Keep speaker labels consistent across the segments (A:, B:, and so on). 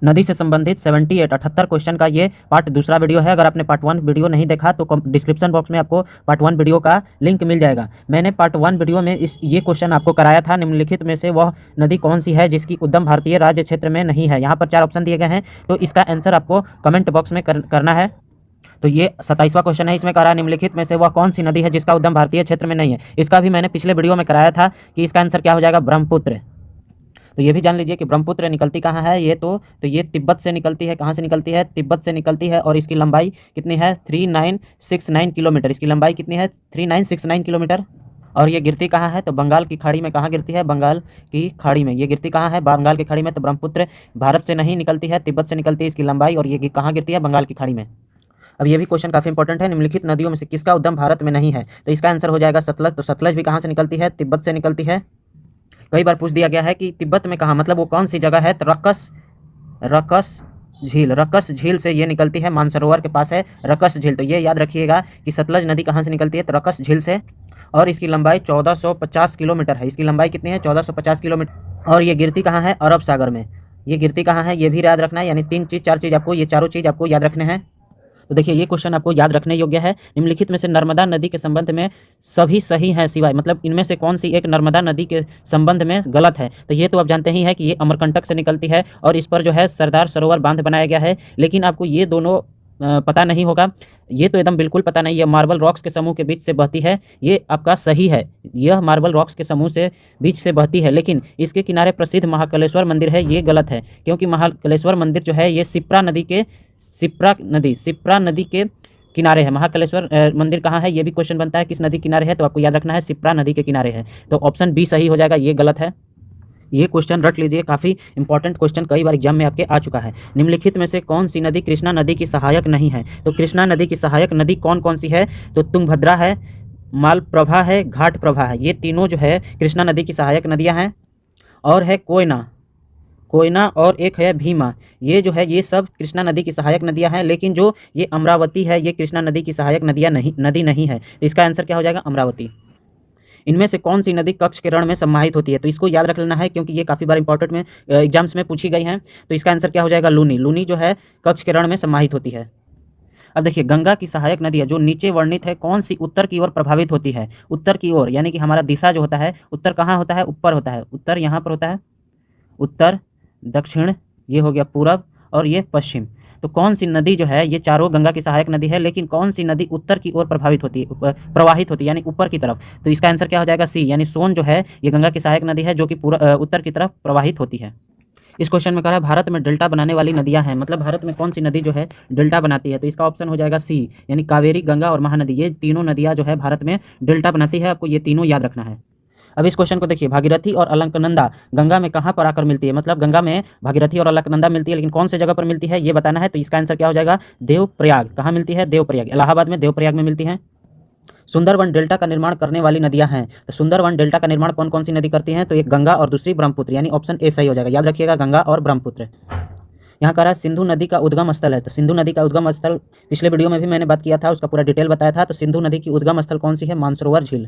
A: नदी से संबंधित 78 क्वेश्चन का ये पार्ट दूसरा वीडियो है। अगर आपने पार्ट 1 वीडियो नहीं देखा तो डिस्क्रिप्शन बॉक्स में आपको पार्ट 1 वीडियो का लिंक मिल जाएगा। मैंने पार्ट 1 वीडियो में ये क्वेश्चन आपको कराया था, निम्नलिखित में से वह नदी कौन सी है जिसकी उद्गम भारतीय राज्य क्षेत्र में नहीं है। यहाँ पर 4 ऑप्शन दिए गए हैं, तो इसका आंसर आपको कमेंट बॉक्स में करना है। तो ये 27वां क्वेश्चन है, इसमें कह रहा है निम्नलिखित में से वह कौन सी नदी है जिसका उद्गम भारतीय क्षेत्र में नहीं है। इसका भी मैंने पिछले वीडियो में कराया था कि इसका आंसर क्या हो जाएगा, ब्रह्मपुत्र। तो ये भी जान लीजिए कि ब्रह्मपुत्र निकलती कहाँ है। तो ये तिब्बत से निकलती है। कहाँ से निकलती है? तिब्बत से निकलती है। और इसकी लंबाई कितनी है? 3969 किलोमीटर। इसकी लंबाई कितनी है? 3969 किलोमीटर। और ये गिरती कहाँ है? तो बंगाल की खाड़ी में। कहाँ गिरती है? बंगाल की खाड़ी में। ये गिरती कहाँ है? बंगाल की खाड़ी में। तो ब्रह्मपुत्र भारत से नहीं निकलती है, तिब्बत से निकलती है इसकी लंबाई। और ये कहाँ गिरती है? बंगाल की खाड़ी में। अब ये भी क्वेश्चन काफ़ी इंपॉर्टेंट है। निम्नलिखित नदियों में से किसका उद्गम भारत में नहीं है? तो इसका आंसर हो जाएगा सतलज। तो सतलज भी कहाँ से निकलती है? तिब्बत से निकलती है। कई बार पूछ दिया गया है कि तिब्बत में कहाँ, मतलब वो कौन सी जगह है? तो रक्कस झील से ये निकलती है। मानसरोवर के पास है रक्कस झील। तो ये याद रखिएगा कि सतलज नदी कहाँ से निकलती है? तो रक्कस झील से। और इसकी लंबाई 1450 किलोमीटर है। इसकी लंबाई कितनी है? 1450 किलोमीटर। और ये गिरती कहाँ है? अरब सागर में। ये गिरती कहाँ है? ये भी याद रखना है। यानी 4 चीज़ आपको, ये चारों चीज़ आपको याद रखने हैं। तो देखिए ये क्वेश्चन आपको याद रखने योग्य है। निम्नलिखित में से नर्मदा नदी के संबंध में सभी सही हैं सिवाय, मतलब इनमें से कौन सी एक नर्मदा नदी के संबंध में गलत है? तो ये तो आप जानते ही हैं कि ये अमरकंटक से निकलती है और इस पर जो है सरदार सरोवर बांध बनाया गया है। लेकिन आपको ये दोनों पता नहीं होगा। ये तो एकदम बिल्कुल पता नहीं। यह मार्बल रॉक्स के समूह के बीच से बहती है। ये आपका सही है, यह मार्बल रॉक्स के समूह से बीच से बहती है। लेकिन इसके किनारे प्रसिद्ध महाकालेश्वर मंदिर है, ये गलत है। क्योंकि महाकालेश्वर मंदिर जो है ये शिप्रा नदी के किनारे है। महाकालेश्वर मंदिर कहाँ है? ये भी क्वेश्चन बनता है किस नदी किनारे है, तो आपको याद रखना है शिप्रा नदी के किनारे है। तो ऑप्शन बी सही हो जाएगा, ये गलत है। ये क्वेश्चन रट लीजिए, काफ़ी इंपॉर्टेंट क्वेश्चन, कई बार एग्जाम में आपके आ चुका है। निम्नलिखित में से कौन सी नदी कृष्णा नदी की सहायक नहीं है? तो कृष्णा नदी की सहायक नदी कौन कौन सी है? तो तुंगभद्रा है, मालप्रभा है, घाट प्रभा है। ये तीनों जो है कृष्णा नदी की सहायक नदियाँ हैं। और है कोयना और एक है भीमा। ये जो है ये सब कृष्णा नदी की सहायक नदियां हैं। लेकिन जो ये अमरावती है ये कृष्णा नदी की सहायक नदी नहीं है। तो इसका आंसर क्या हो जाएगा? अमरावती। इनमें से कौन सी नदी कक्ष के रण में सम्माहित होती है? तो इसको याद रख लेना है क्योंकि ये काफ़ी बार इंपॉर्टेंट में एग्जाम्स में पूछी गई हैं। तो इसका आंसर क्या हो जाएगा? लूनी। लूनी जो है कक्ष के रण में सम्माहित होती है। अब देखिए गंगा की सहायक नदी है जो नीचे वर्णित है, कौन सी उत्तर की ओर प्रभावित होती है? उत्तर की ओर, यानी कि हमारा दिशा जो होता है, उत्तर कहाँ होता है? ऊपर होता है। उत्तर यहाँ पर होता है, उत्तर, दक्षिण, ये हो गया पूरब, और ये पश्चिम। तो कौन सी नदी जो है, ये चारों गंगा की सहायक नदी है, लेकिन कौन सी नदी उत्तर की ओर प्रवाहित होती है यानी ऊपर की तरफ? तो इसका आंसर क्या हो जाएगा? सी, यानी सोन जो है ये गंगा की सहायक नदी है जो कि पूरा उत्तर की तरफ प्रवाहित होती है। इस क्वेश्चन में कह रहा है भारत में डेल्टा बनाने वाली नदियां हैं, मतलब भारत में कौन सी नदी जो है डेल्टा बनाती है? तो इसका ऑप्शन हो जाएगा सी, यानी कावेरी, गंगा और महानदी। ये तीनों नदियां जो है भारत में डेल्टा बनाती है। आपको ये तीनों याद रखना है। अब इस क्वेश्चन को देखिए, भागीरथी और अलकनंदा गंगा में कहाँ पर आकर मिलती है? मतलब गंगा में भागीरथी और अलकनंदा मिलती है, लेकिन कौन से जगह पर मिलती है ये बताना है। तो इसका आंसर क्या हो जाएगा? देवप्रयाग। कहाँ मिलती है? देवप्रयाग, इलाहाबाद में देवप्रयाग में मिलती हैं। सुंदरवन डेल्टा का निर्माण करने वाली नदियां हैं। तो सुंदरवन डेल्टा का निर्माण कौन कौन सी नदी करती हैं? तो एक गंगा और दूसरी ब्रह्मपुत्र, यानी ऑप्शन ए सही हो जाएगा। याद रखिएगा, गंगा और ब्रह्मपुत्र। यहाँ कह रहा है सिंधु नदी का उद्गम स्थल है। तो सिंधु नदी का उद्गम स्थल पिछले वीडियो में भी मैंने बात किया था, उसका पूरा डिटेल बताया था। तो सिंधु नदी की उद्गम स्थल कौन सी है? मानसरोवर झील।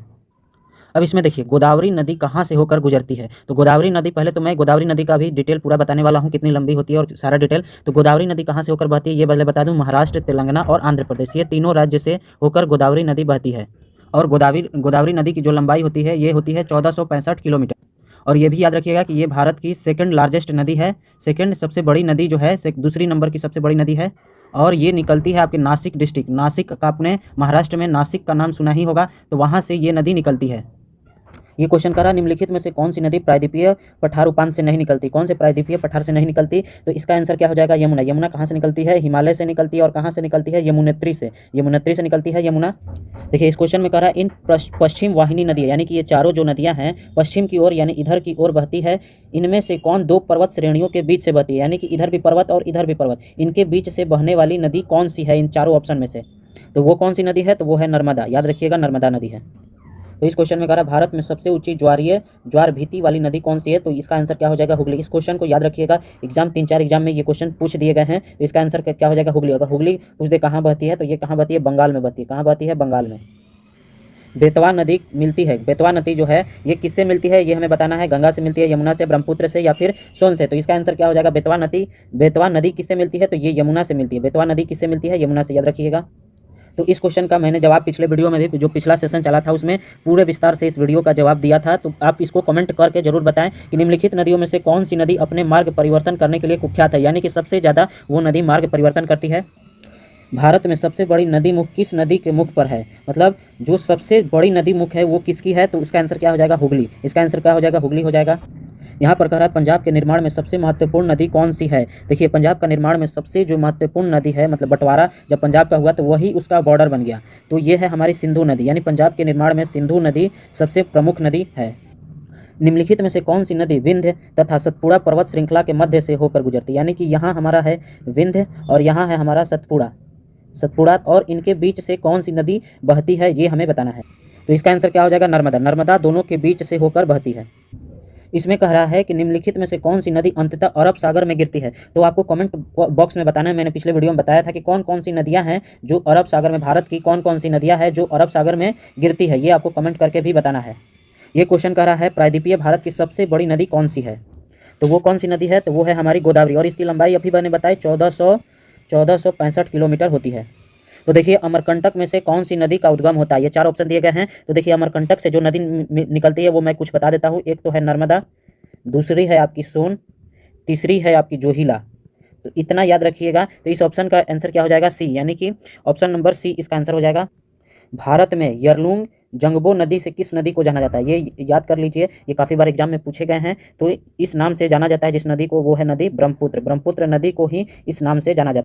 A: अब इसमें देखिए गोदावरी नदी कहाँ से होकर गुजरती है? तो गोदावरी नदी, पहले तो मैं गोदावरी नदी का भी डिटेल पूरा बताने वाला हूँ, कितनी लंबी होती है और सारा डिटेल। तो गोदावरी नदी कहाँ से होकर बहती है ये पहले बता दूँ। महाराष्ट्र, तेलंगाना और आंध्र प्रदेश, ये तीनों राज्य से होकर गोदावरी नदी बहती है। और गोदावरी नदी की जो लंबाई होती है ये होती है 1465 किलोमीटर। और ये भी याद रखिएगा कि ये भारत की सेकंड लार्जेस्ट नदी है, सेकंड सबसे बड़ी नदी जो है, दूसरी नंबर की सबसे बड़ी नदी है। और ये निकलती है आपके नासिक डिस्ट्रिक्ट, नासिक का, आपने महाराष्ट्र में नासिक का नाम सुना ही होगा, तो वहाँ से ये नदी निकलती है। ये क्वेश्चन करा निम्नलिखित में से कौन सी नदी प्रायद्वीपीय पठार उपांत से नहीं निकलती? कौन से प्रायद्वीपीय पठार से नहीं निकलती? तो इसका आंसर क्या हो जाएगा? यमुना। यमुना कहाँ से निकलती है? हिमालय से निकलती है। और कहाँ से निकलती है? यमुनोत्री से। यमुनोत्री से निकलती है यमुना। देखिए इस क्वेश्चन में कह रहा है इन पश्चिम वाहिनी नदियाँ, यानी कि ये चारों जो नदियाँ हैं पश्चिम की ओर यानी इधर की ओर बहती है। इनमें से कौन दो पर्वत श्रेणियों के बीच से बहती है? यानी कि इधर भी पर्वत और इधर भी पर्वत, इनके बीच से बहने वाली नदी कौन सी है इन चारों ऑप्शन में से? तो वो कौन सी नदी है? तो वो है नर्मदा। याद रखिएगा, नर्मदा नदी है। तो इस क्वेश्चन में कह रहा है भारत में सबसे ऊंची ज्वार भीति वाली नदी कौन सी है? तो इसका आंसर क्या हो जाएगा? हुगली। इस क्वेश्चन को याद रखिएगा, एग्जाम 3-4 एग्जाम में ये क्वेश्चन पूछ दिए गए हैं। तो इसका आंसर क्या हो जाएगा? हुगली। अगर हुगली पूछ दे कहाँ बहती है तो ये कहाँ बहती है? बंगाल में बहती है। कहाँ बहती है? बंगाल में। बेतवा नदी मिलती है, बेतवा नदी जो है ये किससे मिलती है, ये हमें बताना है। गंगा से मिलती है, यमुना से, ब्रह्मपुत्र से या फिर सोन से। तो इसका आंसर क्या हो जाएगा, बेतवा नदी। बेतवा नदी किससे मिलती है, तो ये यमुना से मिलती है। बेतवा नदी किससे मिलती है, यमुना से, याद रखिएगा। तो इस क्वेश्चन का मैंने जवाब पिछले वीडियो में भी, जो पिछला सेशन चला था उसमें पूरे विस्तार से इस वीडियो का जवाब दिया था। तो आप इसको कमेंट करके जरूर बताएं कि निम्नलिखित नदियों में से कौन सी नदी अपने मार्ग परिवर्तन करने के लिए कुख्यात है, यानी कि सबसे ज़्यादा वो नदी मार्ग परिवर्तन करती है। भारत में सबसे बड़ी नदी मुख किस नदी के मुख पर है, मतलब जो सबसे बड़ी नदी मुख है वो किसकी है, तो उसका आंसर क्या हो जाएगा, हुगली। इसका आंसर क्या हो जाएगा, हुगली हो जाएगा। यहाँ पर कह रहा है पंजाब के निर्माण में सबसे महत्वपूर्ण नदी कौन सी है। देखिए पंजाब का निर्माण में सबसे जो महत्वपूर्ण नदी है, मतलब बंटवारा जब पंजाब का हुआ तो वही उसका बॉर्डर बन गया, तो ये है हमारी सिंधु नदी। यानी पंजाब के निर्माण में सिंधु नदी सबसे प्रमुख नदी है। निम्नलिखित में से कौन सी नदी विंध्य तथा सतपुड़ा पर्वत श्रृंखला के मध्य से होकर गुजरती है, यानी कि यहाँ हमारा है विंध्य और यहाँ है हमारा सतपुड़ा, और इनके बीच से कौन सी नदी बहती है ये हमें बताना है। तो इसका आंसर क्या हो जाएगा, नर्मदा। नर्मदा दोनों के बीच से होकर बहती है। इसमें कह रहा है कि निम्नलिखित में से कौन सी नदी अंततः अरब सागर में गिरती है, तो आपको कमेंट बॉक्स में बताना है। मैंने पिछले वीडियो में बताया था कि कौन कौन सी नदियां हैं जो अरब सागर में, भारत की कौन कौन सी नदियां हैं जो अरब सागर में गिरती है, ये आपको कमेंट करके भी बताना है। ये क्वेश्चन कह रहा है प्रायद्वीपीय भारत की सबसे बड़ी नदी कौन सी है, तो वो कौन सी नदी है, तो वो है हमारी गोदावरी, और इसकी लंबाई अभी मैंने बताई 1465 किलोमीटर होती है। तो देखिए अमरकंटक में से कौन सी नदी का उद्गम होता है, ये 4 ऑप्शन दिए गए हैं। तो देखिए अमरकंटक से जो नदी निकलती है वो मैं कुछ बता देता हूँ। एक तो है नर्मदा, दूसरी है आपकी सोन, तीसरी है आपकी जोहिला। तो इतना याद रखिएगा। तो इस ऑप्शन का आंसर क्या हो जाएगा, सी, यानी कि ऑप्शन नंबर सी इसका आंसर हो जाएगा। भारत में यरलुंग जंगबो नदी से किस नदी को जाना जाता है, ये याद कर लीजिए, ये काफ़ी बार एग्जाम में पूछे गए हैं। तो इस नाम से जाना जाता है जिस नदी को, वो है नदी ब्रह्मपुत्र। ब्रह्मपुत्र नदी को ही इस नाम से जाना जाता है।